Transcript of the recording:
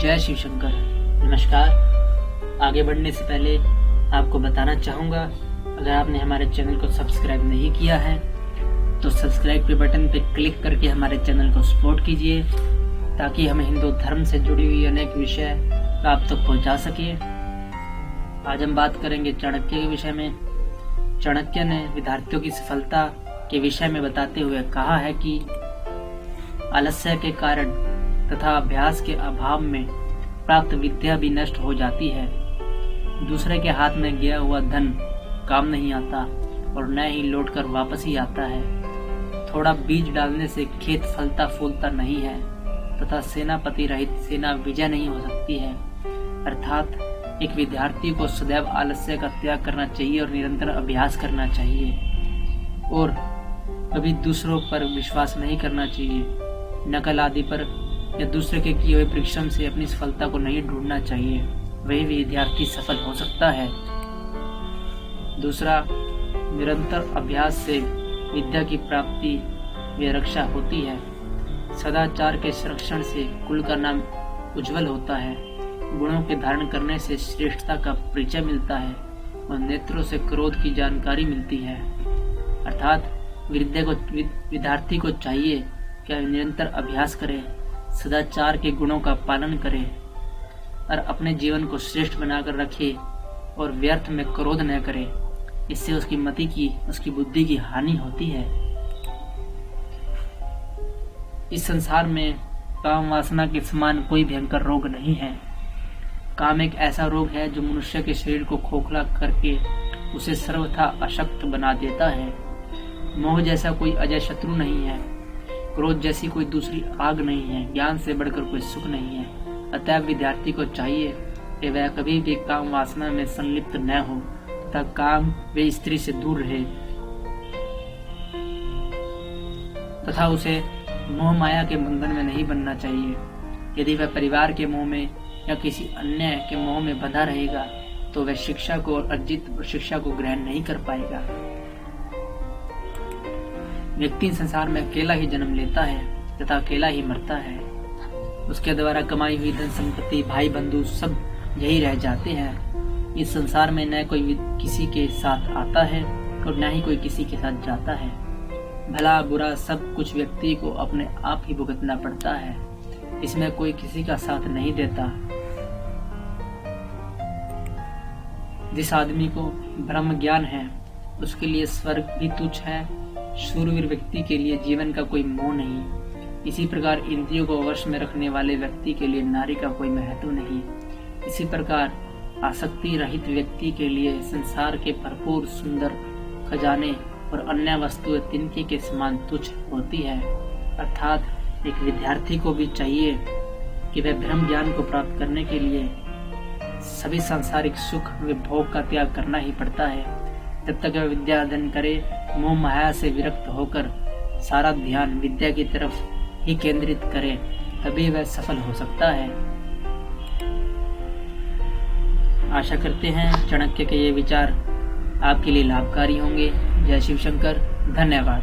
जय शिव शंकर। नमस्कार। आगे बढ़ने से पहले आपको बताना चाहूँगा, अगर आपने हमारे चैनल को सब्सक्राइब नहीं किया है तो सब्सक्राइब के बटन पर क्लिक करके हमारे चैनल को सपोर्ट कीजिए, ताकि हम हिंदू धर्म से जुड़ी हुई अनेक विषय आप तक पहुँचा सके। आज हम बात करेंगे चाणक्य के विषय में। चाणक्य ने विद्यार्थियों की सफलता के विषय में बताते हुए कहा है कि आलस्य के कारण तथा अभ्यास के अभाव में प्राप्त विद्या भी नष्ट हो जाती है। दूसरे के हाथ में गया हुआ धन काम नहीं आता और न ही लौटकर वापस ही आता है। थोड़ा बीज डालने से खेत फलता फूलता नहीं है तथा सेनापति रहित सेना विजय नहीं हो सकती है। अर्थात एक विद्यार्थी को सदैव आलस्य का त्याग करना चाहिए और निरंतर अभ्यास करना चाहिए और कभी दूसरों पर विश्वास नहीं करना चाहिए। नकल आदि पर या दूसरे के किए हुए परिश्रम से अपनी सफलता को नहीं ढूंढना चाहिए, वही विद्यार्थी सफल हो सकता है। दूसरा, निरंतर अभ्यास से विद्या की प्राप्ति व रक्षा होती है। सदाचार के संरक्षण से कुल का नाम उज्जवल होता है। गुणों के धारण करने से श्रेष्ठता का परिचय मिलता है और नेत्रों से क्रोध की जानकारी मिलती है। अर्थात विद्यार्थी को चाहिए कि निरंतर अभ्यास करे, सदाचार के गुणों का पालन करे और अपने जीवन को श्रेष्ठ बनाकर रखे और व्यर्थ में क्रोध न करे। इससे उसकी मति की, उसकी बुद्धि की हानि होती है। इस संसार में काम वासना के समान कोई भयंकर रोग नहीं है। काम एक ऐसा रोग है जो मनुष्य के शरीर को खोखला करके उसे सर्वथा अशक्त बना देता है। मोह जैसा कोई अजय शत्रु नहीं है। क्रोध जैसी कोई दूसरी आग नहीं है। ज्ञान से बढ़कर कोई सुख नहीं है। अतः विद्यार्थी को चाहिए कि वह कभी भी काम वासना में संलिप्त न हो तथा काम व स्त्री से दूर रहे तथा उसे मोह माया के बंधन में नहीं बनना चाहिए। यदि वह परिवार के मोह में या किसी अन्य के मोह में बंधा रहेगा तो वह शिक्षा को अर्जित शिक्षा को ग्रहण नहीं कर पाएगा। व्यक्ति संसार में अकेला ही जन्म लेता है तथा अकेला ही मरता है। उसके द्वारा कमाई हुई धन संपत्ति, भाई बंधु सब यही रह जाते हैं। इस संसार में न कोई किसी के साथ आता है और न ही कोई किसी के साथ जाता है। भला बुरा सब कुछ व्यक्ति को अपने आप ही भुगतना पड़ता है। इसमें कोई किसी का साथ नहीं देता। जिस आदमी को ब्रह्म ज्ञान है उसके लिए स्वर्ग भी तुच्छ है। शूरवीर व्यक्ति के लिए जीवन का कोई मोह नहीं। इसी प्रकार इंद्रियों को वश में रखने वाले व्यक्ति के लिए नारी का कोई महत्व नहीं। इसी प्रकार आसक्ति रहित व्यक्ति के लिए संसार के भरपूर सुंदर खजाने और अन्य वस्तुएं तिनके के समान तुच्छ होती है। अर्थात एक विद्यार्थी को भी चाहिए कि वह ब्रह्म ज्ञान को प्राप्त करने के लिए सभी सांसारिक सुख व भोग का त्याग करना ही पड़ता है। जब तक वह विद्या अध्ययन करे, मोह माया से विरक्त होकर सारा ध्यान विद्या की तरफ ही केंद्रित करे, तभी वह सफल हो सकता है। आशा करते हैं चाणक्य के ये विचार आपके लिए लाभकारी होंगे। जय शिव शंकर। धन्यवाद।